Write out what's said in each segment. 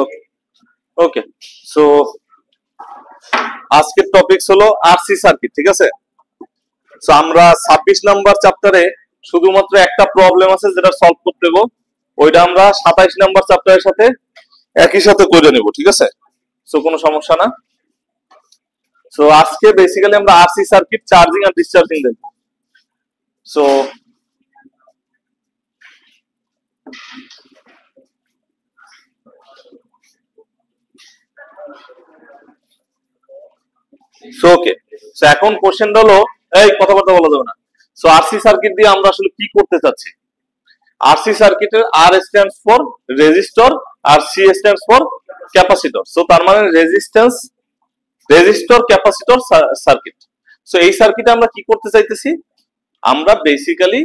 ওকে okay so আজকের topics হলো RC circuit, ঠিক আছে। সো আমরা 26 নাম্বার চ্যাপ্টারে শুধুমাত্র একটা প্রবলেম আছে যেটা সলভ করতে হবে, ওইটা আমরা 27 নাম্বার চ্যাপ্টারের সাথে একই সাথে করে নেব, ঠিক আছে। সো কোনো সমস্যা না। সো আজকে বেসিক্যালি আমরা আরসি সার্কিট চার্জিং আর ডিসচার্জিং দেখব। সো ওকে, সো এখন কোশ্চেনটা হলো, এই কথাবার্তা বলা যাবে না। সো আরসি সার্কিট দিয়ে আমরা আসলে কি করতে চাচ্ছি। আরসি সার্কিটের আর স্ট্যান্ডস ফর রেজিস্টর আর C stands for capacitor. So তার মানে resistance, resistor, capacitor circuit. So এই সার্কিটে আমরা কি করতে চাইতেছি, আমরা বেসিক্যালি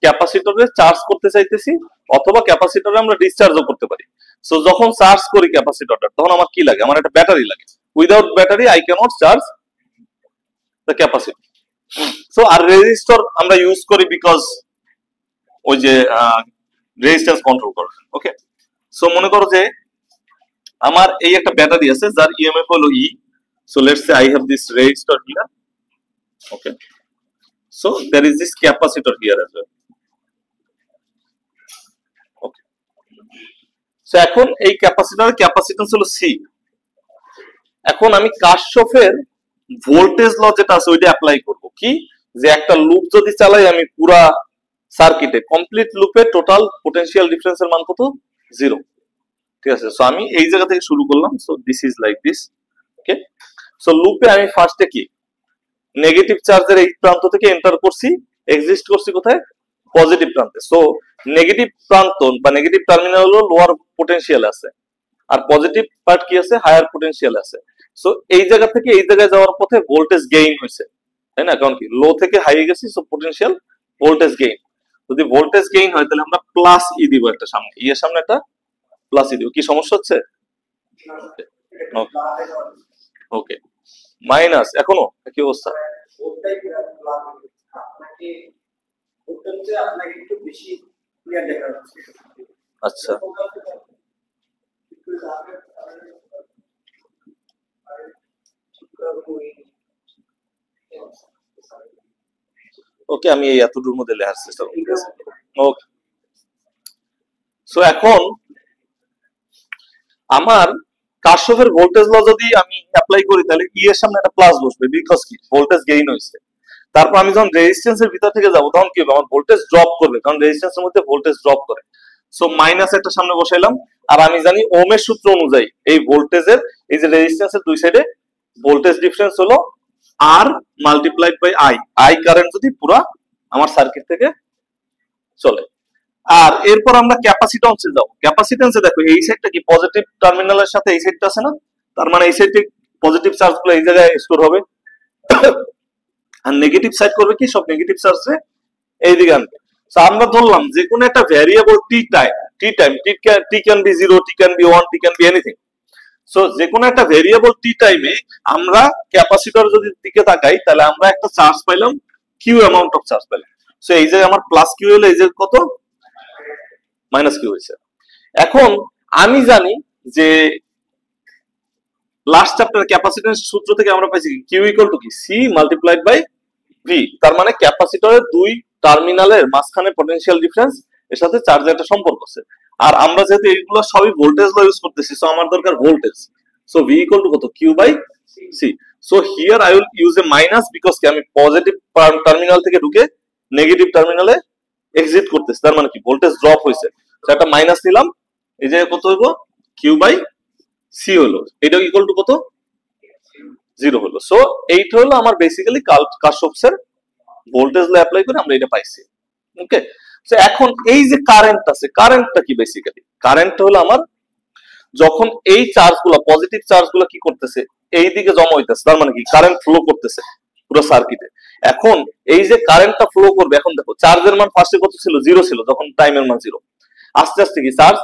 ক্যাপাসিটরে চার্জ করতে চাইতেছি, অথবা ক্যাপাসিটরে আমরা ডিসচার্জও করতে পারি। সো যখন চার্জ করি ক্যাপাসিটরটা, তখন আমার কি লাগে, আমার একটা ব্যাটারি লাগে। Without battery I cannot charge the capacitor. So আর রেজিস্টর আমরা ইউজ করি বিকজ ওই যে রেজিস্ট্যান্স কন্ট্রোল করে। ওকে, সো মনে করো যে আমার এই একটা ব্যাটারি আছে যার ইএমএফ হলো E. So let's say I have this resistor here. Okay, so there is this capacitor here as well. Okay, so এখন এই ক্যাপাসিটরের ক্যাপাসিট্যান্স হলো সি। এখন আমি কারশফের ভোল্টেজ ল যেটা আছে ওইটা অ্যাপ্লাই করব। কি, যে একটা লুপ যদি চালাই আমি পুরা সার্কিটে, কমপ্লিট লুপে টোটাল পোটেনশিয়াল ডিফারেন্সের মান কত, 0, ঠিক আছে। সো আমি এই জায়গা থেকে শুরু করলাম। So this is like this. Okay, so লুপে আমি ফার্স্টে কি নেগেটিভ চার্জের এই প্রান্ত থেকে এন্টার করছি, এক্সিস্ট করছি কোথায়, পজিটিভ প্রান্তে। সো নেগেটিভ প্রান্ত বা নেগেটিভ টার্মিনাল হলো লোয়ার পোটেনশিয়াল আছে, আর পজিটিভ পার্ট কি আছে, হায়ার পোটেনশিয়াল আছে। সো এই জায়গা থেকে এই জায়গায় যাওয়ার পথে ভোল্টেজ গেইন হয়েছে, তাই না, কারণ কি লো থেকে হাই গেছি। সো পোটেনশিয়াল ভোল্টেজ গেইন, যদি ভোল্টেজ গেইন হয় তাহলে আমরা প্লাস ই দিব একটা সামনে, ই এর সামনে একটা প্লাস ই দিব। কি সমস্যা হচ্ছে? ওকে, মাইনাস এখনো কি অবস্থা? আচ্ছা, ওকে, আমি এই এতদূর মধ্যে লেখার চেষ্টা করতেছি। ওকে, সো এখন আমার কারশফের ভোল্টেজ ল যদি আমি অ্যাপ্লাই করি তাহলে ই এর সামনে একটা প্লাস বসবে, বিকজ কি ভোল্টেজ গেইন হয়েছে। তারপর আমি যখন রেজিস্ট্যান্সের ভিতর থেকে যাব তখন কি হবে, আমার ভোল্টেজ ড্রপ করবে, কারণ রেজিস্ট্যান্সের মধ্যে ভোল্টেজ ড্রপ করে। সো মাইনাস একটা সামনে বসাইলাম, আর আমি জানি ওহমের সূত্র অনুযায়ী এই ভোল্টেজের, এই যে রেজিস্ট্যান্সের দুই সাইডে ভোল্টেজ ডিফারেন্স হলো R multiplied by I. I current যদি পুরা আমার সার্কিট থেকে চলে। আর এরপর আমরা ক্যাপাসিট্যান্সে যাব। ক্যাপাসিট্যান্সে দেখো এই সাইডটা কি পজিটিভ টার্মিনালের সাথে এই সাইডটা আছে না, তার মানে এই সাইডে পজিটিভ চার্জগুলো এই জায়গায় স্টোর হবে, আর নেগেটিভ সাইড করবে কি সব নেগেটিভ চার্জে এইদিকে আনবে। সো আমরা ধরলাম যে কোনো একটা variable T can be 0, T can be 1, T can be anything. So যে কোনো একটা ভ্যারিয়েবল টি টাইমে আমরা ক্যাপাসিটর যদি দিকে তাকাই তাহলে আমরা একটা চার্জ পাইলাম, কিউ অ্যামাউন্ট অফ চার্জ পাইলাম। সো এই জায়গায় আমার প্লাস কিউ হলো, এই যে কত মাইনাস কিউ হয়েছে। এখন আমি জানি যে লাস্ট চ্যাপ্টার ক্যাপাসিট্যান্স সূত্র থেকে আমরা পাইছি কিউ ইকুয়াল টু কি সি মাল্টিপ্লাইড বাই ভি। তার মানে ক্যাপাসিটরের দুই টার্মিনালের মাঝখানে পটেনশিয়াল ডিফারেন্স এর সাথে চার্জের একটা সম্পর্ক আছে। আর আমরা যেহেতু এইগুলো সবই ভোল্টেজ ল ইউজ করতেছি, সো আমার দরকার voltage. So V equal to কত, Q by C. So here I will use a minus, because কি আমি পজিটিভ টার্মিনাল থেকে ঢুকে নেগেটিভ টার্মিনালে এক্সিট করতেছি, তার মানে কি ভোল্টেজ ড্রপ হয়েছে। সো একটা মাইনাস নিলাম, এই যে কত হইব, কিউ বাই সি হলো, এটা ইকুয়াল টু কত, 0 হলো। সো এইটা হলো আমার বেসিক্যালি কারশফের ভোল্টেজ ল অ্যাপ্লাই করে আমরা এটা পাইছি। ওকে, সো এখন এই যে কারেন্ট আছে, কারেন্টটা কি, বেসিক্যালি কারেন্টটা হলো আমার যখন এই চার্জগুলো পজিটিভ চার্জগুলো কি করতেছে এই দিকে জমা হইতেছে, তার মানে কি কারেন্ট ফ্লো করতেছে পুরো সার্কিটে। এখন এই যে কারেন্টটা ফ্লো করবে, এখন দেখো চার্জের মান ফার্স্টে কত ছিল, 0 ছিল, যখন টাইমের মান 0, আস্তে আস্তে কি চার্জ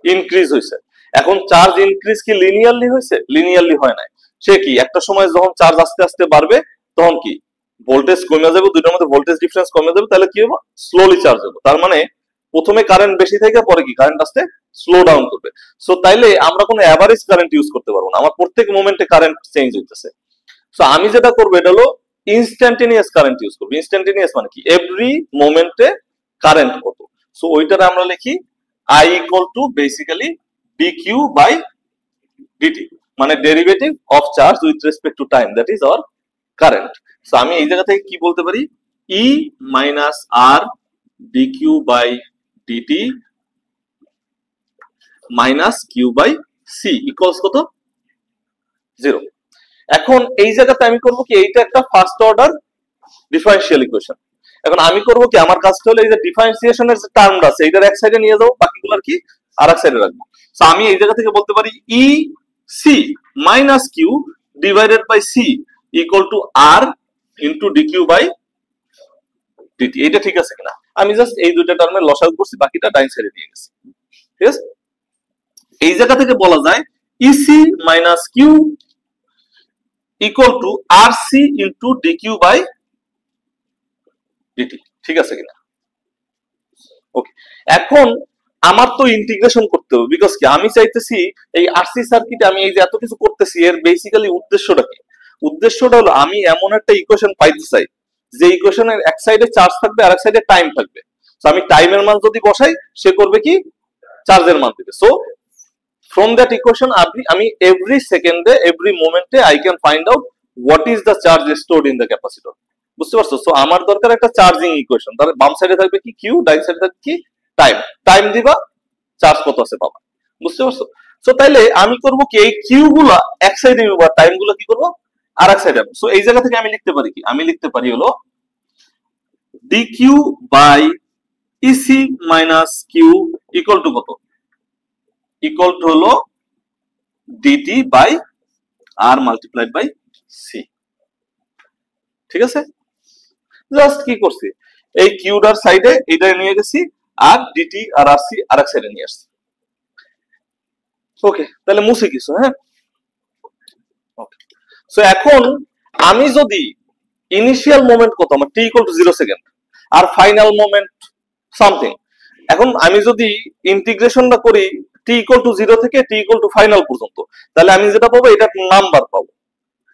ইনক্রিজ হয়েছে। এখন চার্জ ইনক্রিজ কি লিনিয়ারলি হয়েছে, লিনিয়ারলি হয় নাই। সে কি একটা সময় যখন চার্জ আস্তে আস্তে বাড়বে তখন কি ভোল্টেজ কমে যাবে, দুইটার মধ্যে ভোল্টেজ ডিফারেন্স কমে যাবে, তাহলে কি হবে, স্লোলি চার্জ হবে। তার মানে প্রথমে কারেন্ট বেশি থেকে পরে কি কারেন্ট আসতে স্লো ডাউন করবে। সো তাইলে আমরা কোনো অ্যাভারেজ কারেন্ট ইউজ করতে পারবো না, আমার প্রত্যেক মোমেন্টে কারেন্ট চেঞ্জ হইতেছে। সো আমি যেটা করবো এটা হলো ইনস্ট্যান্টেনিয়াস কারেন্ট ইউজ করবো। ইনস্ট্যান্টেনিয়াস মানে কি এভরি মোমেন্টে কারেন্ট কত। সো ওইটারে আমরা লিখি I equal to basically dq by dt, মানে derivative of charge with respect to time, that is our current. So আমি এই জায়গা থেকে কি বলতে পারি, E minus R dq by dt minus Q by C equals কত 0। এখন এই জায়গাতে আমি করবো কি, এইটা একটা ফার্স্ট অর্ডার ডিফারেন্সিয়াল ইকুয়েশন। এখন আমি করবো কি, আমার কাজটা হলো এই যে ডিফারেন্সিয়েশনের যে টার্মটা আছে এইটার এক সাইডে নিয়ে যাবো, বাকিগুলোর কি আরেক সাইডে রাখবো। সো আমি এই জায়গা থেকে বলতে পারি E C minus Q divided by C equal to R into dq by dt. এইটা ঠিক আছে কিনা, আমি জাস্ট এই দুইটা টার্মের লসাগু করছি, বাকিটা ডাইন সাইডে নিয়ে গেছি। ঠিক আছে, এই জায়গা থেকে বলা যায় EC minus Q equal to R C into dq by dt. ঠিক আছে কিনা, ওকে। এখন আমার তো ইন্টিগ্রেশন করতে হবে, বিকজ কি আমি চাইতেছি এই আরসি সার্কিটে আমি এই যে এত কিছু করতেছি এর বেসিক্যালি উদ্দেশ্যটা কি, উদ্দেশ্যটা হলো আমি এমন একটা ইকুয়েশন পাইতে চাই যে ইকুয়েশনের এক সাইডে চার্জ থাকবে আর এক সাইডে টাইম থাকবে। সো আমি টাইমের মান যদি বসাই সে করবে কি চার্জের মান দিবে। সো from that equation আমি every second every moment I can find out what is the charge stored in the capacitor, বুঝতে পারছো? সো আমার দরকার একটা চার্জিং ইকুয়েশন, তাহলে বাম সাইডে থাকবে কি কিউ, ডাইন সাইডে থাকবে কি টাইম, টাইম দিবা চার্জ কত আছে পাবা, বুঝতে পারছো? সো তাইলে আমি করব কি এই কিউ গুলা এক সাইডে নিব আর টাইম গুলো কি করব আরেক সাইডে। সো এই জায়গা থেকে আমি লিখতে পারি কি, আমি লিখতে পারি হলো dq by EC minus Q equal to কত, ইকুয়াল টু হলো dt by R multiplied by C. ঠিক আছে, জাস্ট কি করছি এই কিউডার সাইডে এটা নিয়ে গেছি আর dt আর আরসি আরেক সাইডে নিয়ে আসছি। ওকে, তাহলে মুছে কিছু, হ্যাঁ ওকে। সো এখন আমি যদি ইনিশিয়াল মোমেন্ট কত আমার t ইকুয়াল টু 0 সেকেন্ড আর ফাইনাল মোমেন্ট সামথিং, এখন আমি যদি ইন্টিগ্রেশনটা করি t ইকুয়াল টু 0 থেকে t ইকুয়াল টু ফাইনাল পর্যন্ত, তাহলে আমি যেটা পাবো এটা নাম্বার পাবো।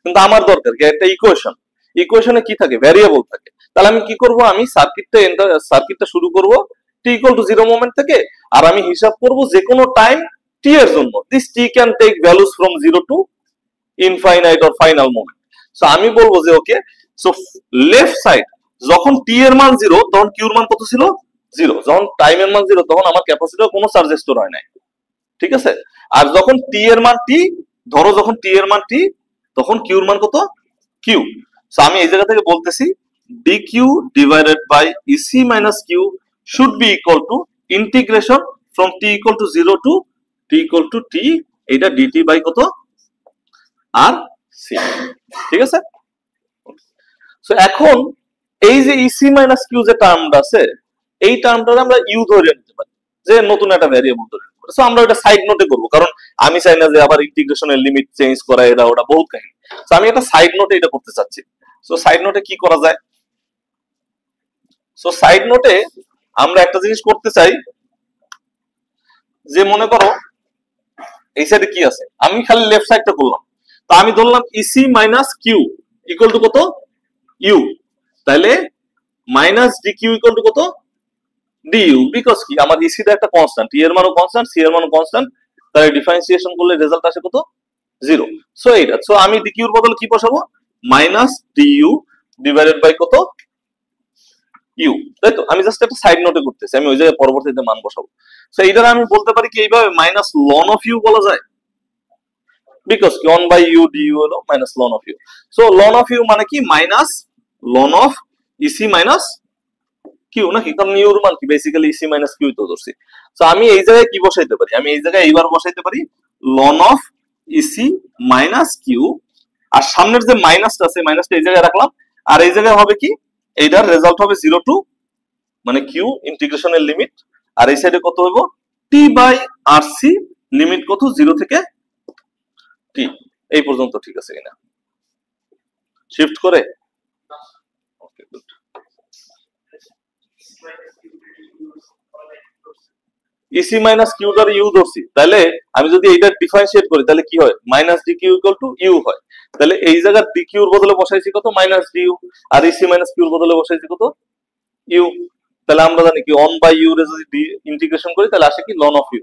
কিন্তু আমার দরকার কি একটা ইকুয়েশন, ইকুয়েশনে কি থাকে ভ্যারিয়েবল থাকে। তাহলে আমি কি করব, আমি সার্কিটটা শুরু করব t ইকুয়াল টু 0 মোমেন্ট থেকে, আর আমি হিসাব করব যে কোনো টাইম t এর জন্য this t can take values from 0 to infinite or final moment. So আমি বলবো যে ওকে, সো লেফট সাইড যখন t এর মান 0 তখন q এর মান কত ছিল 0, যখন টাইমের মান 0 তখন আমার ক্যাপাসিটর কোনো চার্জ স্টোর হয় নাই। ঠিক আছে, আর যখন t এর মান t, ধরো যখন t এর মান t তখন q এর মান কত q। সো আমি এই জায়গা থেকে বলতেছি dq divided by ec minus q should be equal to integration from t equal to 0 to t equal to t এটা dt by কত আর c। ঠিক আছে, সো এখন এই যে ec minus q যে টার্মটা আছে এই টার্মটা আমরা u ধরে নিতে পারি যে নতুন একটা ভ্যারিয়েবল ধরে নিতে পারি। সো আমরা এটা সাইড নোটে করব, কারণ আমি চাই না যে আবার ইন্টিগ্রেশনের লিমিট চেঞ্জ করা, এটা ওটা বহুত কাহিনী। সো আমি একটা সাইড নোটে এটা করতে চাচ্ছি। সো সাইড নোটে কি করা যায়, সো সাইড নোটে আমরা একটা জিনিস করতে চাই যে মনে করো এই সাইডে কি আছে, আমি খালি লেফট সাইডটা করলাম, তো আমি ধরলাম EC minus Q equal to কত ইউ, তাহলে minus D Q equal to কত ডিইউ, বিকজ কি আমার ইসি টা একটা কনস্ট্যান্ট, ই এর মানও কনস্ট্যান্ট সি এর মানও কনস্ট্যান্ট, তাহলে ডিফারেন্সিয়েশন করলে রেজাল্ট আসে কত 0। সো এইটা, সো আমি ডি কিউর বদলে কি বসাবো মাইনাস ডিইউ ডিভাইডেড বাই কত ইউ, তাই তো? আমি জাস্ট একটা সাইড নোটে করতেছি, আমি ওই জায়গায় পরবর্তীতে মান বসাবো। সো এইটার আমি বলতে পারি কি এইভাবে মাইনাস লন অফ ইউ বলা যায়, বিকজ কি 1 বাই ইউ ডিইউ হলো minus ln of U. So ln of U মানে কি minus ln of EC minus Q নাকি, কারণ ইউর মান কি বেসিক্যালি ইসি মাইনাস কিউ তো ধরছি। সো আমি এই জায়গায় কি বসাইতে পারি, আমি এই জায়গায় এইবার বসাইতে পারি ln of EC minus Q, আর সামনের যে মাইনাসটা আছে মাইনাসটা এই জায়গায় রাখলাম, আর এই জায়গায় হবে কি এইটার রেজাল্ট হবে 0 টু মানে কিউ ইন্টিগ্রেশনের লিমিট, আর এই সাইডে কত হইব টি বাই আর সি লিমিট কত 0 থেকে টি এই পর্যন্ত। ঠিক আছে কিনা, শিফট করে ওকে গুড। ইসি মাইনাস কিউটার ইউ ধরছি, তাহলে আমি যদি এইটা ডিফারেন্সিয়েট করি তাহলে কি হয়, minus D Q equal to U হয়। তাহলে এই জায়গায় ডি কিউর বদলে বসাইছি কত, মাইনাস ডি ইউ, আর ইসি মাইনাস কিউর বদলে বসাইছি কত, ইউ। তাহলে আমরা জানি কি 1 বাই ইউ রে যদি ইন্টিগ্রেশন করি তাহলে আসে কি লন অফ ইউ।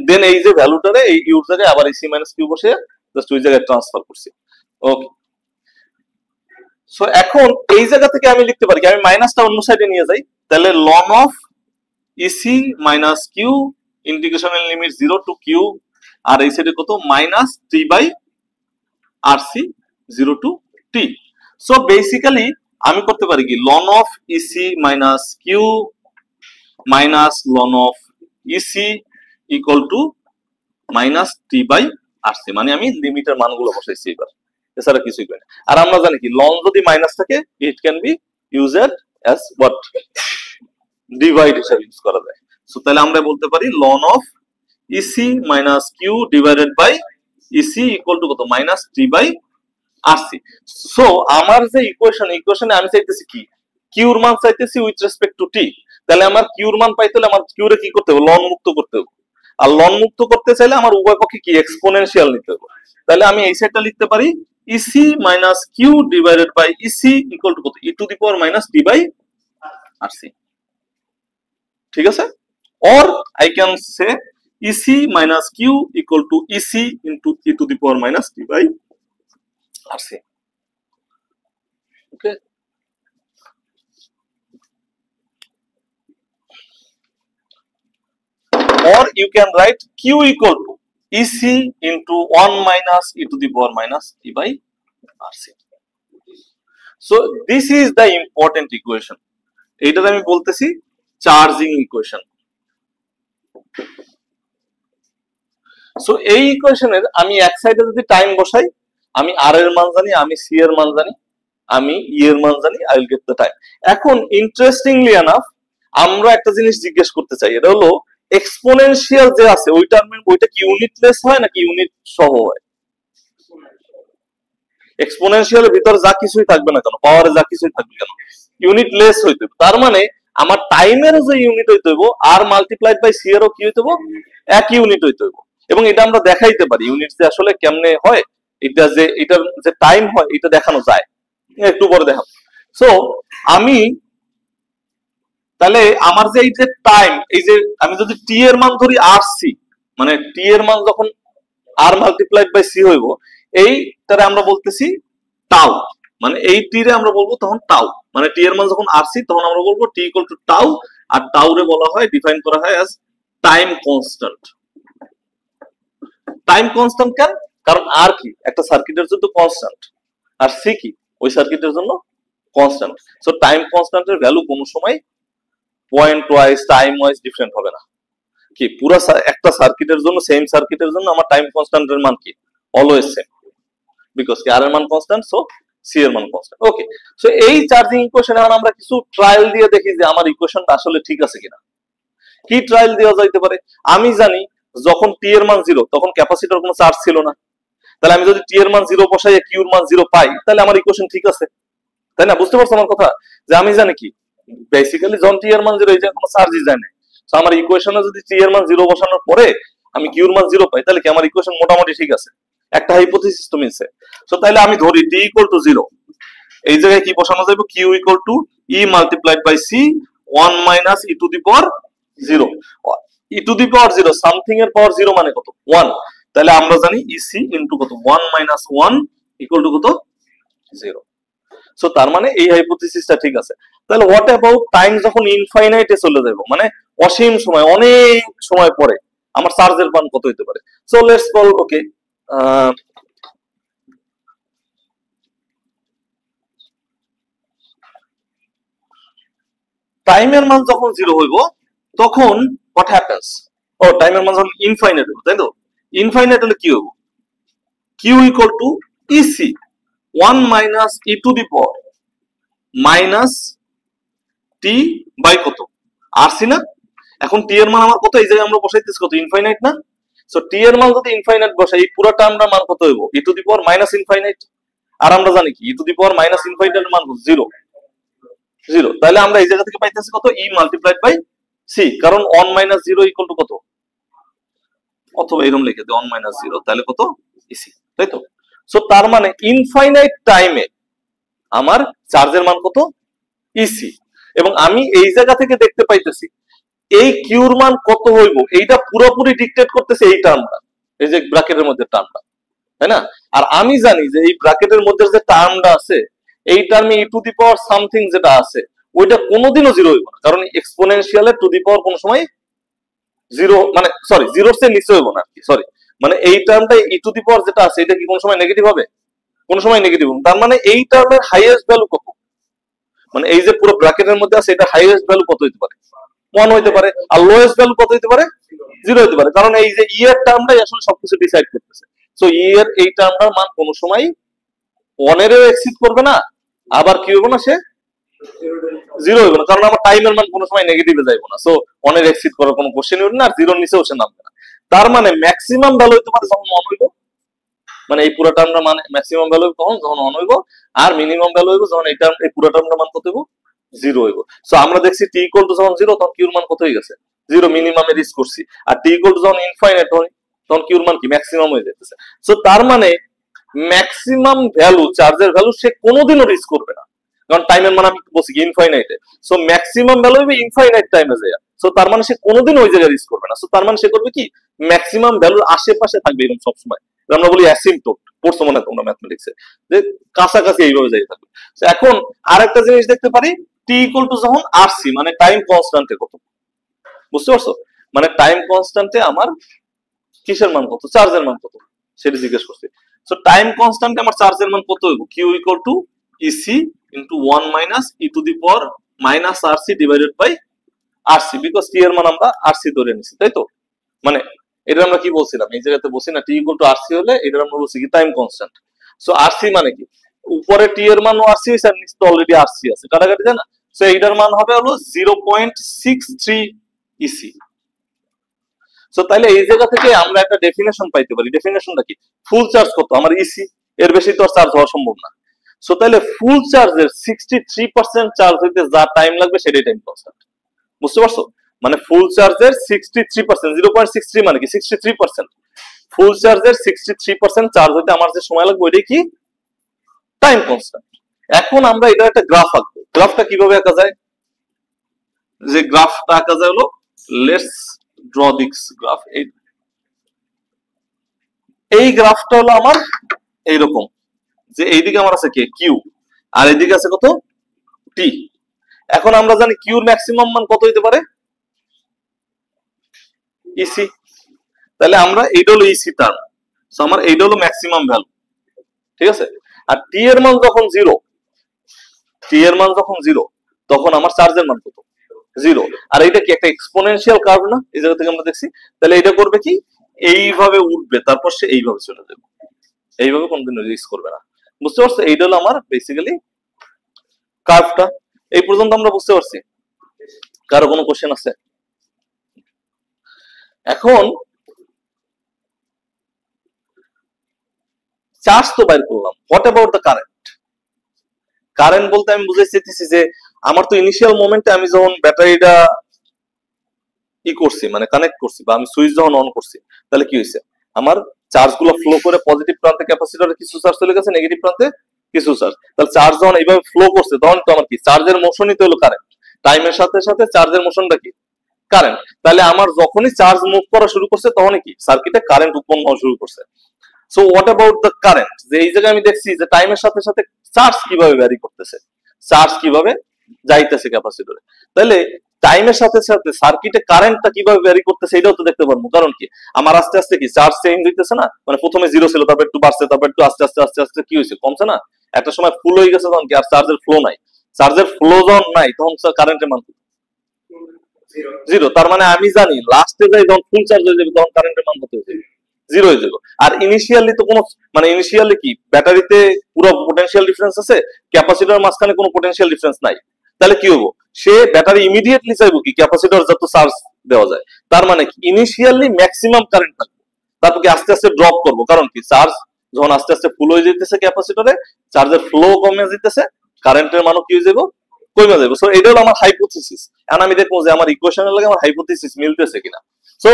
দেন এই যে ভ্যালুটারে এই ইউর জায়গায় আবার ইসি মাইনাস কিউ বসে জাস্ট ওই জায়গায় ট্রান্সফার করছি। ওকে, সো এখন এই জায়গা থেকে আমি লিখতে পারি কি, আমি মাইনাসটা অন্য সাইডে নিয়ে যাই, তাহলে ln of EC minus Q ইন্টিগ্রেশনের লিমিট 0 টু কিউ, আর এই সাইডে কত, minus T by R C 0 to T. So basically আমি করতে পারি কি, ln of EC minus Q minus ln of EC equal to minus T by R C, মানে আমি লিমিটের মানগুলো বসাইছি এবার, এছাড়া কিছুই করি না। আর আমরা জানি কি লন যদি মাইনাস থাকে it can be used as what, divide হিসেবে ইউজ করা যায়। সো তাহলে আমরা বলতে পারি ln of EC minus Q divided by EC equal to কত, minus T by R C. So আমার যে ইকুয়েশনে আমি চাইতেছি কি, কিউর মান চাইতেছি উইথ রেসপেক্ট টু টি। তাহলে আমার কিউর মান পাইতে হলে আমার কিউরে কি করতে হবে, লন মুক্ত করতে হবে। আর লন মুক্ত করতে চাইলে আমার উভয় পক্ষে কি এক্সপোনেনশিয়াল নিতে হবে। তাহলে আমি এই সাইডটা লিখতে পারি EC minus Q divided by EC equal to কত, E to the power minus T by R C. ঠিক আছে, or I can say EC minus Q equal to EC into E to the power minus T by R C. Okay, or you can write q equal to ec into 1 minus e to the power minus t by rc. So this is the important equation. এইটার আমি বলতেছি charging equation. So এই ইকুয়েশনের আমি এক সাইডে যদি time বসাই, আমি আর এর মান জানি, আমি সি এর মান জানি, আমি ই এর মান জানি, I will get the time. এখন ইন্টারেস্টিংলি এনাফ আমরা একটা জিনিস জিজ্ঞেস করতে চাই, এটা হলো এক্সপোনেনশিয়াল যে আছে ওইটা কি ইউনিটলেস হয় নাকি ইউনিট সহ হয়? এক্সপোনেনশিয়ালের ভিতরে যা কিছুই থাকবে না কেন, পাওয়ারে যা কিছুই থাকবে কেন, ইউনিটলেস হইতে হবে। তার মানে আমার টাইমের যে ইউনিট হইতে হইব আর মাল্টিপ্লাইড বাই সি এরও কি হইতে হইব, এক ইউনিট হইতে হইব। এবং এটা আমরা দেখাইতে পারি ইউনিট যে আসলে কেমনে হয়, এটার যে টাইম হয় এটা দেখানো যায়, একটু পরে দেখাবো। সো আমি তাহলে আমার যে এই যে টাইম, এই যে আমি যদি টি এর মান ধরি আর সি, মানে টি এর মান যখন আর মাল্টিপ্লাইড বাই সি হইব, এইটারে আমরা বলতেছি টাউ, মানে এই টি রে আমরা বলবো তখন টাউ, মানে টি এর মান যখন আর সি তখন আমরা বলবো টি ইকুয়াল টু টাউ। আর টাউ রে বলা হয়, ডিফাইন করা হয় as time constant. Time constant কেন? কারণ আর কি একটা সার্কিটের জন্য কনস্ট্যান্ট, আর সি কি ওই সার্কিটের জন্য কনস্ট্যান্ট। সো টাইম কনস্ট্যান্টের ভ্যালু কোনো সময় point wise time wise different হবে না। কি পুরো একটা সার্কিটের জন্য, সেম সার্কিটের জন্য আমার টাইম কনস্ট্যান্টের মান কি অলওয়েজ সেম, বিকজ কি আর এর মান কনস্ট্যান্ট, সো সি এর মান কনস্ট্যান্ট। ওকে, সো এই চার্জিং ইকুয়েশন এখন আমরা কিছু ট্রায়াল দিয়ে দেখি যে আমার ইকুয়েশনটা আসলে ঠিক আছে কিনা। কি ট্রায়াল দেওয়া যাইতে পারে? আমি জানি যখন টি এর মান 0 তখন ক্যাপাসিটর কোনো চার্জ ছিল না। তাহলে আমি যদি টি এর মান 0 বসাই কিউর মান 0 পাই, তাহলে আমার ইকুয়েশন ঠিক আছে, তাই না? বুঝতে পারছো আমার কথা? যে আমি জানি কি বেসিক্যালি যখন টি এর মান 0 এই যে কোনো চার্জই যায় না। সো আমার ইকুয়েশনে যদি টি এর মান 0 বসানোর পরে আমি কিউর মান 0 পাই, তাহলে কি আমার ইকুয়েশন মোটামুটি ঠিক আছে, একটা হাইপোথিসিস তো মিলছে। সো তাহলে আমি ধরি টি ইকুয়াল টু 0, এই জায়গায় কি বসানো যাবে, Q equal to E multiplied by C 1 minus E to the power 0। E to the power 0 something এর পাওয়ার 0 মানে কত, 1। তাহলে আমরা জানি ইসি ইনটু কত, 1 মাইনাস 1 ইকুয়াল টু কত, 0। সো তার মানে এই হাইপোথিসিসটা ঠিক আছে। তাহলে হোয়াট অ্যাবাউট টাইম যখন ইনফাইনাইটে চলে যাব, মানে অসীম সময়, অনেক সময় পরে আমার চার্জের মান কত হতে পারে? সো লেটস কল, ওকে, টাইমের মান যখন 0 হইব তখন হোয়াট হ্যাপেন্স, ও টাইমের মান যখন ইনফাইনাইট হইব, তাই তো? ইনফাইনাইট হলে কি হইব, Q equal to EC 1 minus E to the power minus T by কত, আরসি না? এখন টি এর মান আমার কত, এই জায়গায় আমরা বসাইতেছি কত, ইনফাইনাইট না? সো টি এর মান যদি ইনফাইনাইট বসাই, এই পুরো টার্মটার মান কত হইব, e to the power minus infinite. আর আমরা জানি কি ই টু দি পাওয়ার মাইনাস ইনফাইনাইটের মান 0। তাহলে আমরা এই জায়গা থেকে পাইতেছি কত, ই মাল্টিপ্লাইড বাই সি, কারণ 1 মাইনাস 0 ইকুয়াল টু কত, অথবা এরকম লিখে দিই 1 মাইনাস 0, তাহলে কত, ইসি, তাই তো? সো তার মানে ইনফাইনাইট টাইমে আমার চার্জের মান কত, ইসি। এবং আমি এই জায়গা থেকে দেখতে পাইতেছি এই কিউর মান কত হইব, এইটা পুরোপুরি ডিকটেট করতেছে এই টার্মটা, এই যে ব্র্যাকেটের মধ্যে টার্মটা, তাই না? আর আমি জানি যে এই ব্র্যাকেটের মধ্যে যে টার্মটা আছে, এই টার্মে ই টু দি পাওয়ার সামথিং যেটা আছে, ওইটা কোনোদিনও জিরো হইব না, কারণ এক্সপোনেনশিয়ালের টু দি পাওয়ার কোনো সময় জিরো, মানে সরি, জিরোর চেয়ে নিচে হইব না, সরি, মানে এই টার্মটা ই টু দি পাওয়ার যেটা আছে, এটা কি কোনো সময় নেগেটিভ হবে, কোনো সময় নেগেটিভ হবে। তার মানে এই টার্মের হাইয়েস্ট ভ্যালু কত, মানে এই যে পুরো ব্র্যাকেটের মধ্যে আছে, এটা হাইয়েস্ট ভ্যালু কত হইতে পারে, 1 হইতে পারে, আর লোয়েস্ট ভ্যালু কত হইতে পারে, 0 হইতে পারে, কারণ এই যে ই এর টার্মটাই আসলে সবকিছু ডিসাইড করতেছে। সো ই এর এই টার্মটার মান কোনো সময় 1 এরও এক্সিড করবে না, আবার কি হবে না, সে 0 হইবে না, কারণ আমার টাইমের মান কোনো সময় নেগেটিভে যাইবো না। সো 1 এর এক্সিড করার কোনো কোশ্চেনই উঠবে না, আর 0 এর নিচেও সে নামবে না। তার মানে ম্যাক্সিমাম ভ্যালু হইতে পারে যখন 1 হইব, মানে এই পুরো টার্মটার মানে ম্যাক্সিমাম ভ্যালু তখন যখন 1 হইব, আর মিনিমাম ভ্যালু হইব যখন এই টার্ম, এই পুরো টার্মটার মান কত হইব, 0 হইব। সো আমরা দেখছি টি ইকুয়াল টু যখন 0, তখন কিউর মান কত হয়ে গেছে, 0, মিনিমামে রিচ করছি। আর টি ইকুয়াল টু যখন ইনফাইনাইট হয়, তখন কিউর মান কি, ম্যাক্সিমাম হয়ে যেতেছে। সো তার মানে ম্যাক্সিমাম ভ্যালু, চার্জের ভ্যালু সে কোনোদিনও রিচ করবে না, কারণ টাইমের মান আমি বলছি কি ইনফাইনাইটে। সো ম্যাক্সিমাম ভ্যালু হবে ইনফাইনাইট টাইমে যায়। সো তার মানে সে কোনোদিন ওই জায়গায় রিচ করবে না। সো তার মানে সে করবে কি, ম্যাক্সিমাম ভ্যালুর আশেপাশে থাকবে এরকম সবসময়, আমরা বলি অ্যাসিম্পটোট, পড়ছো মনে হয় তোমরা ম্যাথমেটিক্সে, যে কাছাকাছি এইভাবে যাই থাকবে। এখন আরেকটা জিনিস দেখতে পারি, টি ইকুয়াল টু যখন আরসি, মানে টাইম কনস্ট্যান্টে কত, বুঝতে পারছো? মানে টাইম কনস্ট্যান্টে আমার কিসের মান কত, চার্জের মান কত, সেটা জিজ্ঞেস করছি। সো টাইম কনস্ট্যান্টে আমার চার্জের মান কত হইব, Q equal to EC into 1 minus E to the power minus RC divided by RC, because T এর মান আমরা আরসি ধরে নিছি, তাই তো? মানে এটা আমরা কি বলছিলাম, এই জায়গাতে বলছি না, টি ইকুয়াল টু আরসি হলে এটা আমরা বলছি কি টাইম কনস্ট্যান্ট। সো আরসি মানে কি, উপরে টি এর মান আরসি হইছে, আর নিচে অলরেডি আরসি আছে, কাটাকাটি যায় না? সো এইটার মান হবে হলো 0.63 ইসি। সো তাহলে এই জায়গা থেকে আমরা একটা ডেফিনেশন পাইতে পারি। ডেফিনেশনটা কি, ফুল চার্জ কত আমার ইসি, এর বেশি তো আর চার্জ হওয়া সম্ভব না। সো তাহলে ফুল চার্জের 63% চার্জ হইতে যা টাইম লাগবে সেটাই টাইম কনস্ট্যান্ট, বুঝতে পারছো? মানে ফুল চার্জের 63%, 0.63 মানে কি 63%, ফুল চার্জের 63% চার্জ হইতে আমার যে সময় লাগবে ওইটাই কি, টাইম কনস্ট্যান্ট। এখন আমরা এটা একটা গ্রাফ আঁকবো। গ্রাফটা কিভাবে আঁকা যায়, যে গ্রাফটা আঁকা যায় হলো, লেটস ড্র দিস গ্রাফ। এই গ্রাফটা হলো আমার এইরকম, যে এইদিকে আমার আছে কে, কিউ, আর এইদিকে আছে কত, টি। এখন আমরা জানি কিউর ম্যাক্সিমাম মান কত হইতে পারে, ইসি। তাহলে আমরা এইটা হলো ইসি টার্ম, সো আমার এইটা হলো ম্যাক্সিমাম ভ্যালু, ঠিক আছে? আর টি এর মান যখন 0, টি এর মান যখন 0, তখন আমার চার্জের মান কত, 0। আর এইটা কি একটা এক্সপোনেনশিয়াল কার্ভ না, এই জায়গা থেকে আমরা দেখছি। তাহলে এটা করবে কি, এইভাবে উঠবে, তারপর সে এইভাবে চলে যাবে, এইভাবে কোনদিন রিচ করবে না, বুঝতে পারছো? এইটা হলো আমার বেসিক্যালি কার্ভটা। এই পর্যন্ত আমরা বুঝতে পারছি? কারো কোনো কোশ্চেন আছে? এখন চার্জ তো বাইর করলাম, what about the current? Current বলতে আমি বুঝাইতে চাইতেছি যে আমার তো ইনিশিয়াল মোমেন্টে আমি যখন ব্যাটারিটা করছি, মানে কানেক্ট করছি, বা আমি সুইচ যখন অন করছি, তাহলে কি হয়েছে, আমার চার্জ গুলো ফ্লো করে পজিটিভ প্রান্তে ক্যাপাসিটরে কিছু চার্জ চলে গেছে, নেগেটিভ প্রান্তে কিছু চার্জ। তাহলে চার্জ যখন এইভাবে ফ্লো করছে, তখন তো আমার কি, চার্জের মোশনই তো হলো কারেন্ট। টাইমের সাথে সাথে চার্জের মোশনটা কি, কারেন্ট। তাহলে আমার যখনই চার্জ মুভ করা শুরু করছে, তখনই কি সার্কিটে কারেন্ট উৎপন্ন হওয়া শুরু করছে। So what about the current, যে এই জায়গায় আমি দেখছি যে টাইমের সাথে সাথে চার্জ কিভাবে ভ্যারি করতেছে, চার্জ কিভাবে যাইতেছে ক্যাপাসিটরে। তাহলে টাইমের সাথে সাথে সার্কিটে কারেন্টটা কিভাবে ভ্যারি করতেছে এটাও তো দেখতে পারবো, কারণ কি আমার আস্তে আস্তে কি চার্জ চেঞ্জ হইতেছে না, মানে প্রথমে 0 ছিল, তারপর একটু বাড়ছে, তারপর একটু আস্তে আস্তে আস্তে আস্তে কি হয়েছে, কমছে না, একটা সময় ফুল হয়ে গেছে, তখন কি আর চার্জের ফ্লো নাই। চার্জের ফ্লো যখন নাই, তখন কারেন্টের মান 0। তার মানে আমি জানি লাস্টে যাই যখন ফুল চার্জ হয়ে যাবে, তখন কারেন্টের মান কত হয়ে যাবে, 0 হয়ে যাবে। আর ইনিশিয়ালি তো কোনো, মানে ইনিশিয়ালি কি ব্যাটারিতে পুরো পোটেনশিয়াল ডিফারেন্স আছে, ক্যাপাসিটরের মাঝখানে কোনো পোটেনশিয়াল ডিফারেন্স নাই। তাহলে কি হবো, সে ব্যাটারি ইমিডিয়েটলি চাইবো কি ক্যাপাসিটর যত চার্জ দেওয়া যায়। তার মানে কি ইনিশিয়ালি ম্যাক্সিমাম কারেন্ট থাকবে, তারপর কি আস্তে আস্তে ড্রপ করবো, কারণ কি চার্জ যখন আস্তে আস্তে ফুল হয়ে যেতেছে ক্যাপাসিটরে, চার্জের ফ্লো কমে যেতেছে, কারেন্টের মানও কি হয়ে যাবো, কইমা যাবে। সো এটা হলো আমার হাইপোথিসিস। এখন আমি দেখবো যে আমার ইকুয়েশনের লাগে আমার হাইপোথিসিস মিলতেছে কিনা। সো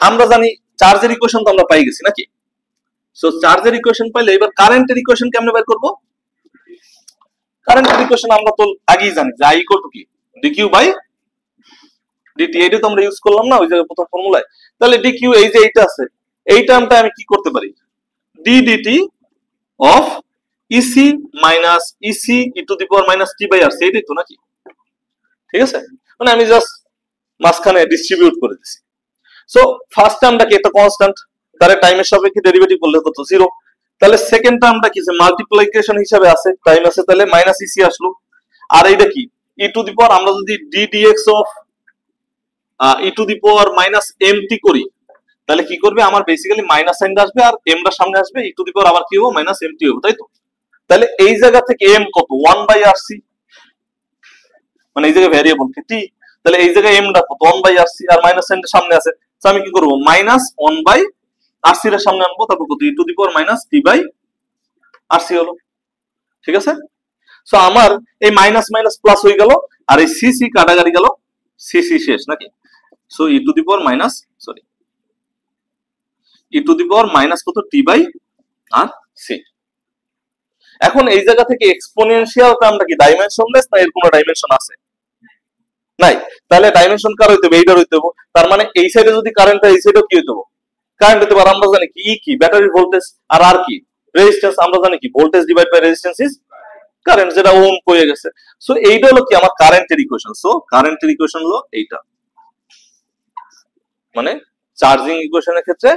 আমরা জানি চার্জের ইকুয়েশন তো আমরা পাই গেছি নাকি। সো চার্জের ইকুয়েশন পাইলে এবার কারেন্টের ইকুয়েশন কেমনে বের করব? কারেন্টের ইকুয়েশন আমরা তো আগেই জানি যে I ইকুয়াল টু কি dq বাই dt। এইটা তো আমরা ইউজ করলাম না ওই জায়গায় প্রথম ফর্মুলায়। তাহলে dq এই যে এইটা আছে, এই টার্মটা আমি কি করতে পারি, d dt of EC minus EC e to the power minus t by r, এইটাই তো নাকি। ঠিক আছে, মানে আমি জাস্ট মাঝখানে ডিস্ট্রিবিউট করে দিছি। সো ফার্স্ট টার্মটা কি, একটা কনস্ট্যান্ট, তার টাইমের সাপেক্ষে ডেরিভেটিভ করলে কত, 0। তাহলে সেকেন্ড টার্মটা কি, যে মাল্টিপ্লিকেশন হিসাবে আছে, টাইম আছে, তাহলে মাইনাস EC আসলো। আর এইটা কি, e টু দি পাওয়ার, আমরা যদি d dx of e to the power minus mt করি, তাহলে কি করবে, আমার বেসিক্যালি মাইনাস সাইন আসবে আর m টা সামনে আসবে, e টু দি পাওয়ার আবার কি হবে, মাইনাস mt হবে, তাই তো। তাহলে এই জায়গা থেকে m কত, 1/rc, মানে এই জায়গায় ভ্যারিয়েবল কি t, তাহলে এই জায়গায় m টা কত, 1/rc, আর মাইনাস সাইনটা সামনে আছে, তো আমি কি করব, মাইনাস 1/rc এর সামনে আনবো, তারপর কত, e to the power minus t/rc হলো। ঠিক আছে, সো আমার এই মাইনাস মাইনাস প্লাস হয়ে গেল, আর এই cc কাটাকাটি গেল, cc শেষ নাকি। So e to the power minus, sorry, e to the power minus কত, t/rc। এখন এই জায়গা থেকে এক্সপোনেনশিয়াল টার্মটা কি ডাইমেনশনলেস, না এর কোনো ডাইমেনশন আছে, নাই। তাহলে ডাইমেনশন কার হইতে হবে, এইটার হইতে হবে। তার মানে এই সাইডে যদি কারেন্ট হয়, এই সাইডেও কি হইতে হবে, কারেন্ট হইতে পারে। আমরা জানি কি, ই কি, ব্যাটারি ভোল্টেজ, আর আর কি, রেজিস্ট্যান্স। আমরা জানি কি, voltage divide by resistance is current, যেটা ওহম হয়ে গেছে। সো এইটা হলো কি আমার কারেন্টের ইকুয়েশন। সো কারেন্টের ইকুয়েশন হলো এইটা, মানে চার্জিং ইকুয়েশনের ক্ষেত্রে,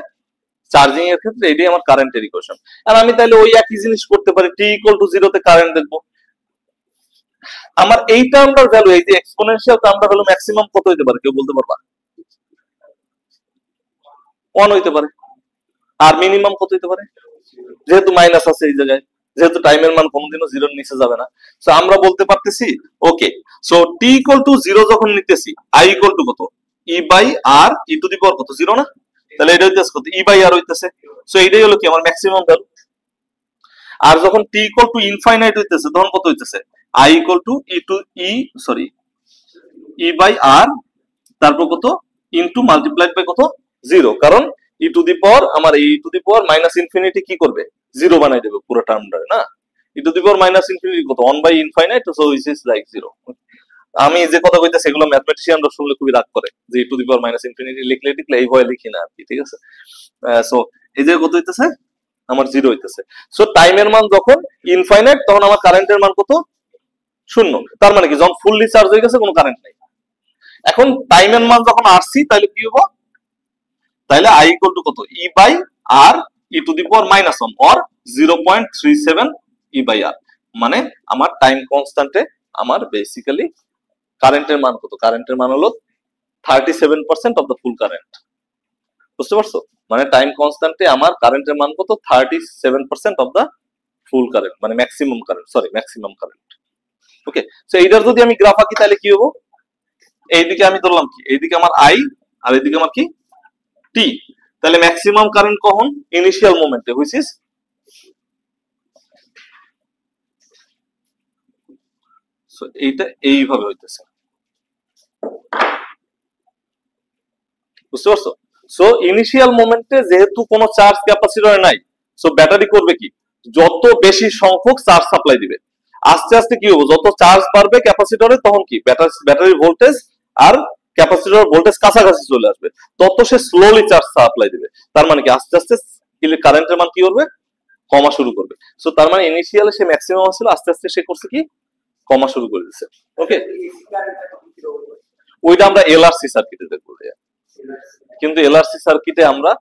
চার্জিং এর ক্ষেত্রে এটাই আমার কারেন্টের ইকুয়েশন। আর আমি তাহলে ওই একই জিনিস করতে পারি, t ইকুয়াল টু 0 তে কারেন্ট দেখবো। আমার এই টার্মটার ভ্যালু, এই যে এক্সপোনেনশিয়াল টার্মটার ভ্যালু ম্যাক্সিমাম কত হইতে পারে, কেউ বলতে পারবা? 1 হইতে পারে। আর মিনিমাম কত হইতে পারে, যেহেতু মাইনাস আছে এই জায়গায়, যেহেতু টাইমের মান কোনোদিনও 0 এর নিচে যাবে না, সো আমরা বলতে পারতেছি okay. So t equal to 0 যখন নিতেছি, I ইকুয়াল টু কত, e by r e to the power কত, 0 না। তাহলে এটা হইতেছে কত, e বাই r হইতেছে। সো এইটাই হলো কি আমার ম্যাক্সিমাম ভ্যালু। আর যখন t ইকুয়াল টু ইনফাইনাইট হইতেছে, তখন কত হইতেছে, I equal to e by r, তারপর কত, ইনটু মাল্টিপ্লাইড বাই কত, 0। কারণ e টু দি পাওয়ার, আমার e to the power minus infinity কি করবে, 0 বানাই দেবে পুরো টার্মটা না। e to the power minus infinity কত, 1/ইনফাইনাইট, সো দিস ইজ লাইক 0। আমি যে কথা কইতেছি এগুলো ম্যাথমেটিশিয়ানরা শুনলে খুবই রাগ করে, যে e to the power minus infinity লিখলে এই ভয় লিখি না আর কি। ঠিক আছে, সো এই যে কত হইতেছে, আমার 0 হইতেছে। সো টাইমের মান যখন ইনফাইনাইট, তখন আমার কারেন্টের মান কত, 0। তার মানে কি, যখন ফুললি চার্জ হয়ে গেছে, কোনো কারেন্ট নাই। এখন টাইমের মান যখন আসছি, তাহলে কি হবো, তাহলে I ইকুয়াল টু কত, e by r e to the power minus 1 or 0.37 e by r। মানে আমার টাইম কনস্ট্যান্টে আমার বেসিক্যালি কারেন্টের মান কত, কারেন্টের মান হলো 37% অফ দ্য ফুল কারেন্ট। বুঝতে পারছো, মানে টাইম কনস্ট্যান্টে আমার কারেন্টের মান কত, 37% অফ দ্য ফুল কারেন্ট, মানে maximum current, sorry maximum current. Okay, so এইটার যদি আমি গ্রাফ আঁকি, তাহলে কি হবো, এইদিকে আমি ধরলাম কি, এইদিকে আমার I, আর এইদিকে আমার কি, t। তাহলে ম্যাক্সিমাম কারেন্ট কখন, ইনিশিয়াল মোমেন্টে, হুইচ ইজ এইটা, এইভাবে হইতেছে। বুঝতে পারছো। সো ইনিশিয়াল মোমেন্টে যেহেতু কোনো চার্জ ক্যাপাসিটরে নাই, সো ব্যাটারি করবে কি, যত বেশি সংখ্যক চার্জ সাপ্লাই দিবে, আস্তে আস্তে কি হবে, যত চার্জ বাড়বে ক্যাপাসিটরে, তখন কি ব্যাটারি ভোল্টেজ আর ক্যাপাসিটর ভোল্টেজ কাছাকাছি চলে আসবে, তত সে স্লোলি চার্জ সাপ্লাই দিবে। তার মানে কি, আস্তে আস্তে কারেন্টের মান কি করবে, কমা শুরু করবে। সো তার মানে ইনিশিয়ালে সে ম্যাক্সিমাম ছিল, আস্তে আস্তে সে করছে কি, কমা শুরু করে দিচ্ছে। ওকে, ওইটা আমরা এলআরসি সার্কিটে দেখবো, কিন্তু এলআরসি সার্কিটে আমরা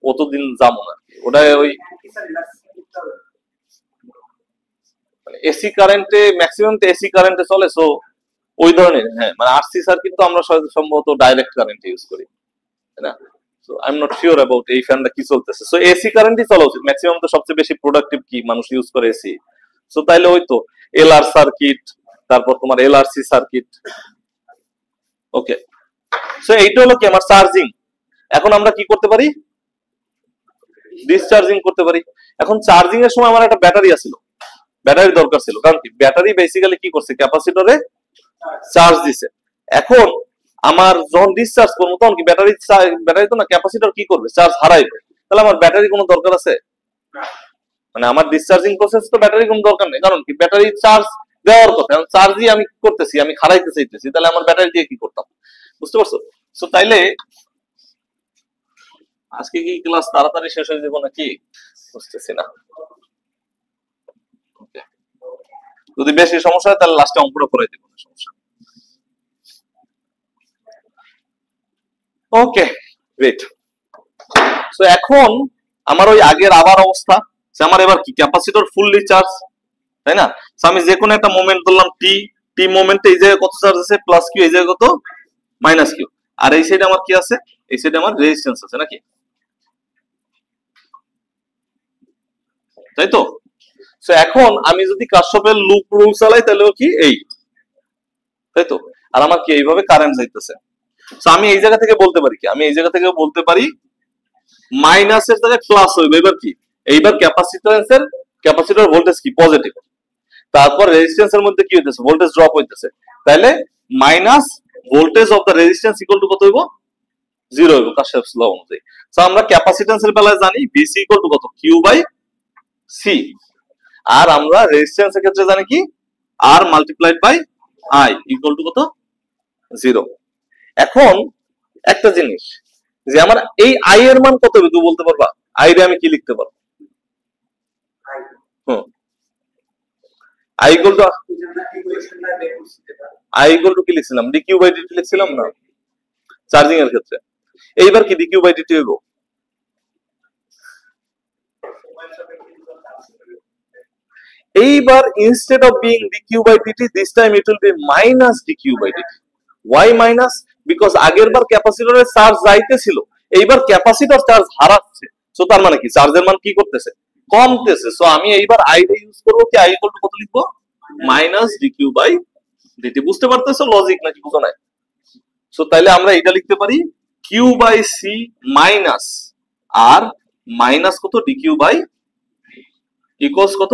অতদিন যাবো না, ওটা ওই এসি কারেন্টে, ম্যাক্সিমাম তো এসি কারেন্টে চলে। সো ওই ধরনের, হ্যাঁ, মানে আরসি সার্কিট তো আমরা সম্ভবত ডাইরেক্ট কারেন্ট ইউজ করি, তাই না। So I am not sure about এই ফ্যানটা কি চলতেছে। সো এসি কারেন্টই চলা উচিত, ম্যাক্সিমাম তো সবচেয়ে বেশি প্রোডাক্টিভ কি মানুষ ইউজ করে এসি। সো তাইলে ওই তো এলআর সার্কিট, তারপর তোমার এলআরসি সার্কিট। ওকে, সো এইটা হলো কি আমার চার্জিং। এখন আমরা কি করতে পারি, ডিসচার্জিং করতে পারি। এখন চার্জিং এর সময় আমার একটা ব্যাটারি আছিল, ব্যাটারি দরকার ছিল, কারণ কি ব্যাটারি বেসিক্যালি কি করছে, ক্যাপাসিটরে চার্জ দিছে। এখন আমার যখন ডিসচার্জ করবো তখন কি ব্যাটারি তো না, ক্যাপাসিটর কি করবে, চার্জ হারাইবে। তাহলে আমার ব্যাটারি কোনো দরকার আছে? মানে আমার ডিসচার্জিং প্রসেস তো ব্যাটারি কোনো দরকার নেই, কারণ কি ব্যাটারি চার্জ দেওয়ার কথা, চার্জই আমি করতেছি, আমি হারাইতে চাইতেছি, তাহলে আমার ব্যাটারি দিয়ে কি করতাম? বুঝতে পারছো? তো তাইলে আজকে কি ক্লাস তাড়াতাড়ি শেষ হয়ে যাবো নাকি বুঝতেছি না। যদি বেশি সমস্যা হয় তাহলে লাস্টে অঙ্কটা করে দিব, সমস্যা। Okay great. সো এখন আমার ওই আগের আবার অবস্থা, আমার এবার কি ক্যাপাসিটর ফুললি চার্জ, তাই না? আমি যে কোনো একটা মোমেন্ট ধরলাম টি, টি মোমেন্টে এই জায়গায় কত চার্জ আছে, প্লাস কিউ, এই জায়গায় কত, মাইনাস কিউ, আর এই সাইডে আমার কি আছে, এই সাইডে আমার রেজিস্ট্যান্স আছে নাকি, তাই তো? সো এখন আমি যদি কারশফের লুপ রুল চালাই তাহলে কি এই, তাই তো? আর আমার কি এইভাবে কারেন্ট যাইতেছে। সো আমি এই জায়গা থেকে বলতে পারি কি, আমি এই জায়গা থেকে বলতে পারি মাইনাসের জায়গায় প্লাস হইবে, এবার কি, এইবার ক্যাপাসিটর ভোল্টেজ কি পজিটিভ, তারপর রেজিস্ট্যান্সের মধ্যে কি হইতেছে, ভোল্টেজ ড্রপ হইতেছে, তাহলে minus voltage of the resistance equal to কত হইব, 0 হইব কারশফস ল অনুযায়ী। সো আমরা ক্যাপাসিট্যান্সের বেলায় জানি বিসি ইকুয়াল টু কত, কিউ বাই সি, আর আমরা রেজিস্ট্যান্সের ক্ষেত্রে জানি কি, R multiplied by I equal to কত, 0। এখন একটা জিনিস, যে আমার এই আই এর মান কত হবে, তুই বলতে পারবা? আই রে আমি কি লিখতে পারবো? আই ইকুয়াল টু কি লিখছিলাম, ডিকিউ বাই ডিটি লিখছিলাম না চার্জিং এর ক্ষেত্রে। এইবার কি ডিকিউ বাই ডিটি হইব, এইবার instead of being dq by dt this time it will be minus dq by dt. why minus? because আগের বার ক্যাপাসিটরের চার্জ যাইতেছিল, এইবার ক্যাপাসিটর চার্জ হারাচ্ছে, সো তার মানে কি চার্জের মান কি করতেছে, কমতেছে। সো আমি এইবার আই রে ইউজ করব কি, আই ইকুয়াল টু কত লিখবো, মাইনাস dq by dt। বুঝতে পারতেছো লজিক নাকি বুঝো নাই? সো তাইলে আমরা এটা লিখতে পারি q by c minus R minus কত, dq by ইকুয়ালস কত,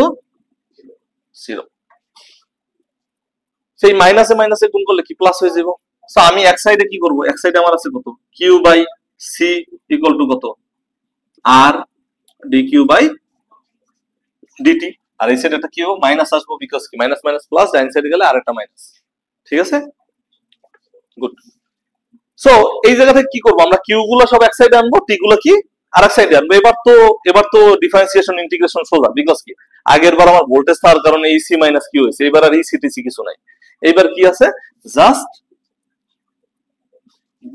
0। সেই মাইনাসে মাইনাসে গুণ করলে কি প্লাস হয়ে যাব। সো আমি এক সাইডে কি করব, এক সাইডে আমার আছে কত, Q by C equal to কত, আর ডি কিউ বাই ডিটি, আর এই সাইডে একটা কিউ মাইনাস আসবো, বিকজ কি মাইনাস মাইনাস প্লাস, ডাইন সাইডে গেলে আরেকটা মাইনাস। ঠিক আছে, গুড। সো এই জায়গা থেকে কি করব, আমরা কিউ গুলো সব এক সাইডে আনবো, টি গুলো কি আরেক সাইডে আনবো। এবার তো ডিফারেন্সিয়েশন ইন্টিগ্রেশন সোজা, বিকজ কি আগের বার আমার ভোল্টেজ থাকার কারণে ইসি মাইনাস কিউ হয়েছে, এবার আর ইসি টিসি কিছু নাই। এইবার কি আছে, just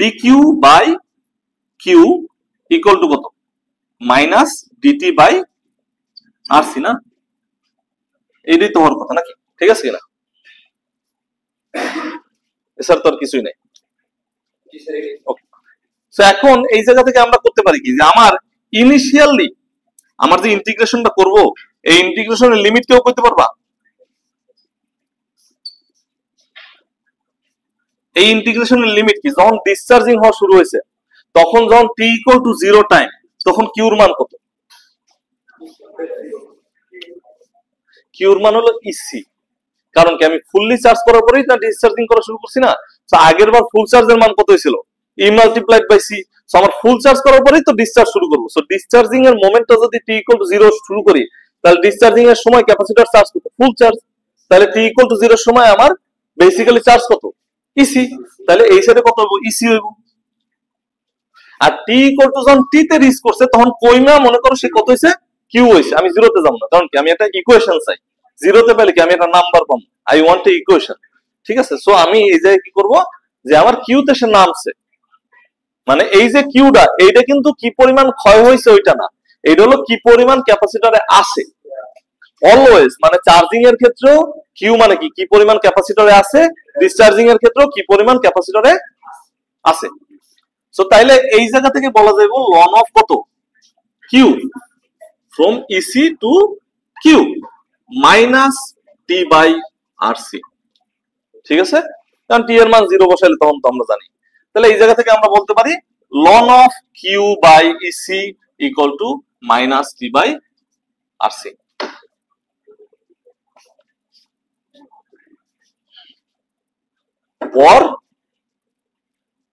DQ by Q equal to কত, মাইনাস ডিটি বাই আরসি, না? এইটাই তো হওয়ার কথা নাকি, ঠিক আছে কিনা? এছাড়া তো আর কিছুই নাই। সো এখন এই জায়গা থেকে আমরা করতে পারি কি, যে আমার ইনিশিয়ালি আমার যে ইন্টিগ্রেশনটা করব, এই ইন্টিগ্রেশনের লিমিট কেউ করতে পারবা? এই ইন্টিগ্রেশনের লিমিট কি, যখন ডিসচার্জিং হওয়া শুরু হয়েছে, তখন যখন টি ইকুয়াল টু 0 টাইম, তখন কিউর মান কত, কিউর মান হলো ইসি। কারণ কি আমি ফুললি চার্জ করার পরেই না ডিসচার্জিং করা শুরু করছি না। তো আগের বার ফুল চার্জের মান কত হয়েছিল, ই মাল্টিপ্লাইড বাই সি। সো আমার ফুল চার্জ করার পরেই তো ডিসচার্জ শুরু করব। সো ডিসচার্জিং এর মোমেন্টটা যদি টি ইকুয়াল টু 0 শুরু করি, তাহলে ডিসচার্জিং এর সময় ক্যাপাসিটর চার্জ কত, ফুল চার্জ। তাহলে টি ইকুয়াল টু 0 এর সময় আমার বেসিক্যালি চার্জ কত, ইসি। তাহলে এই সাইডে কত হইব, ইসি হইব। আর টি ইকুয়াল টু যখন টি তে রিচ করছে, তখন কইমা মনে করো সে কত হইছে, কিউ হইছে। আমি 0 তে যাব না, কারণ কি আমি একটা ইকুয়েশন চাই। 0 তে পেলে কি আমি একটা নাম্বার পাবো, আই ওয়ান্ট এ ইকুয়েশন। ঠিক আছে, সো আমি এই জায়গায় কি করব, যে আমার কিউ তে সে নামছে, মানে এই যে কিউটা, এইটা কিন্তু কি পরিমাণ ক্ষয় হয়েছে ওইটা না, এইটা হলো কি পরিমাণ ক্যাপাসিটরে আছে। অলওয়েজ মানে চার্জিং এর ক্ষেত্রেও কিউ মানে কি, কি পরিমাণ ক্যাপাসিটরে আছে, ডিসচার্জিং এর ক্ষেত্রেও কি পরিমাণ ক্যাপাসিটরে আছে। সো তাইলে এই জায়গা থেকে বলা যাবে লন অফ কত, Q from EC to Q minus T by R C. ঠিক আছে, কারণ টি এর মান 0 বসাইলে তখন তো আমরা জানি। তাহলে এই জায়গা থেকে আমরা বলতে পারি ln of Q by EC equal to minus T by R C. or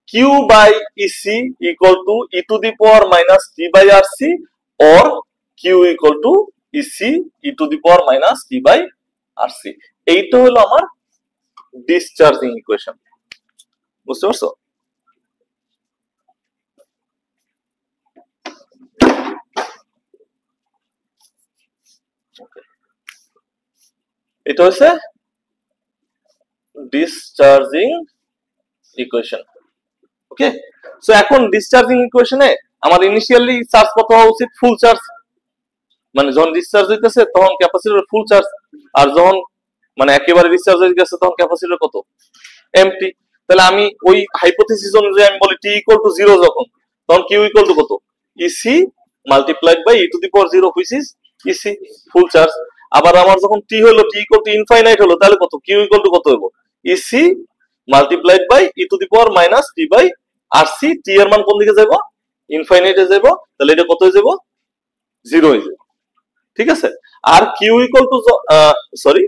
Q by EC equal to e to the power minus T by RC or Q equal to EC e to the power minus T by RC এইটা হলো আমার discharging equation বুঝতে পারছো এটা হচ্ছে discharging equation okay so এখন discharging ইকুয়েশনে আমার ইনিশিয়ালি চার্জ কত হওয়া উচিত ফুল চার্জ মানে যখন ডিসচার্জ হইতেছে তখন ক্যাপাসিটর ফুল চার্জ আর যখন মানে একেবারে ডিসচার্জ হয়ে গেছে তখন ক্যাপাসিটর কত এমটি তাহলে আমি ওই হাইপোথিসিস অনুযায়ী আমি বলি টি ইকুয়াল টু 0 যখন তখন কিউ ইকুয়াল টু কত EC multiplied by E to the power 0 which is EC full charge আবার আমার যখন টি হলো টি ইকুয়াল টু ইনফাইনাইট হলো তাহলে কত কিউ ইকুয়াল টু কত হলো EC multiplied by E to the power minus T by RC T এর মান কোন দিকে যাব ইনফাইনাইটে যাব তাহলে এটা কত হয়ে যাব 0 হয়ে যাবে ঠিক আছে আর Q equal to sorry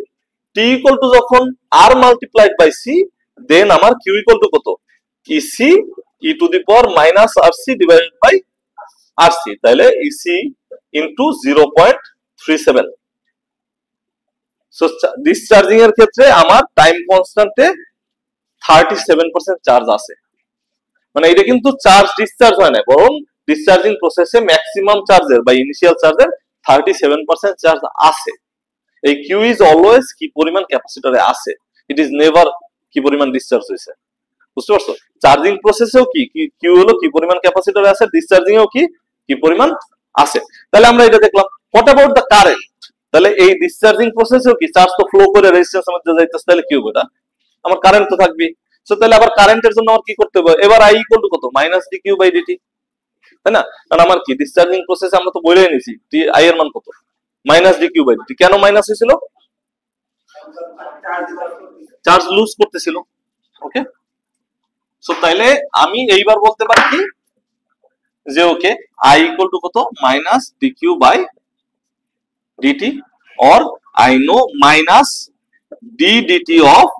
T equal to যখন R multiplied by C then আমার কিউ ইকুয়াল টু কত EC e to the power minus RC divided by RC তাহলে ইসি ইনটু 0.37 সো ডিসচার্জিং এর ক্ষেত্রে আমার টাইম কনস্ট্যান্টে 37% চার্জ আছে মানে এটা কিন্তু চার্জ ডিসচার্জ হয় না বরং ডিসচার্জিং প্রসেসে ম্যাক্সিমাম চার্জের বা ইনিশিয়াল চার্জের 37% চার্জ আছে এই কিউ ইজ অলওয়েজ কি পরিমাণ ক্যাপাসিটরে আছে ইট ইজ নেভার কি পরিমাণ ডিসচার্জ হইছে বুঝতে পারছো চার্জিং প্রসেসেও কি কিউ হলো কি পরিমাণ ক্যাপাসিটরে আছে ডিসচার্জিং এও কি পরিমাণ আছে তাহলে আমরা এটা দেখলাম হোয়াট অ্যাবাউট দ্য কারেন্ট তাহলে এই ডিসচার্জিং প্রসেসেও কি চার্জ তো ফ্লো করে রেজিস্ট্যান্সের মধ্যে যাইতেছে তাহলে কি হবে এটা আমার কারেন্ট তো থাকবে সো তাহলে আবার কারেন্টের জন্য আমার কি করতে হবে এবার আই ইকুয়াল টু কত minus D Q by DT তাই না কারণ আমার কি ডিসচার্জিং প্রসেসে আমরা তো বলেই নিছি টি আই এর মান কত minus D Q by DT কেন মাইনাস হয়েছিল চার্জ লুজ করতেছিল ওকে সো তাইলে আমি এইবার বলতে পারি কি যে ওকে আই ইকুয়াল টু কত minus D Q by DT or I know minus d dt of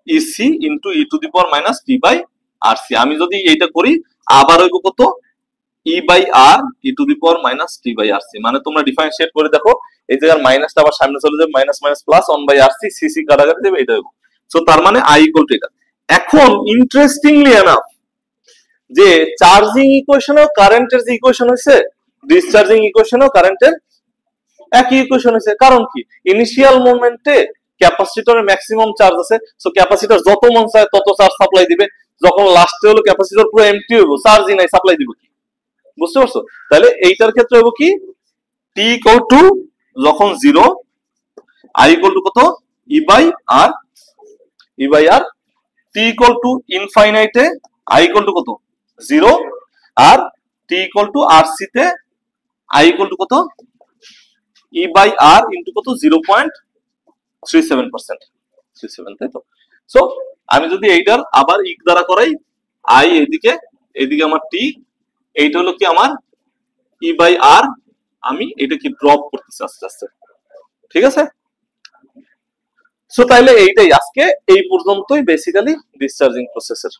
EC into e to the power minus t by RC আমি যদি এইটা করি আবার হইব কত e by r e to the power minus t by RC মানে তোমরা differentiate করে দেখো এই জায়গার মাইনাসটা আবার সামনে চলে যাবে minus minus plus 1 by RC cc কাটাকাটি দেবে এটা হইব সো তার মানে I ইকুয়াল টু এটা এখন ইন্টারেস্টিংলি এনাফ যে চার্জিং ইকুয়েশনও কারেন্টের যে ইকুয়েশন হইছে ডিসচার্জিং ইকুয়েশনও কারেন্টের একই ইকুয়েশন হইছে কারণ কি ইনিশিয়াল মোমেন্টে ক্যাপাসিটরের ম্যাক্সিমাম চার্জ আছে সো ক্যাপাসিটর যত মন চায় তত চার্জ সাপ্লাই দিবে যখন লাস্টে হলো ক্যাপাসিটর পুরো এমটি হইব চার্জই নাই সাপ্লাই দিব কি বুঝতে পারছো তাহলে এইটার ক্ষেত্রে হইব কি টি ইকুয়াল টু যখন 0 আই ইকুয়াল টু কত E by R T equal to ইনফাইনাইটে আই ইকুয়াল টু কত 0 আর টি ইকুয়াল টু আরসি তে আই ইকুয়াল টু কত ই বাই আর ইনটু কত 0.37% 37 তাই তো সো আমি যদি এইটার আবার ই দ্বারা করাই আই এইদিকে আমার টি এইটা হলো কি আমার ই বাই আর আমি এটা কি ড্রপ করতেছি আস্তে আস্তে ঠিক আছে সো তাইলে এইটাই আজকে এই পর্যন্তই বেসিক্যালি ডিসচার্জিং প্রসেসের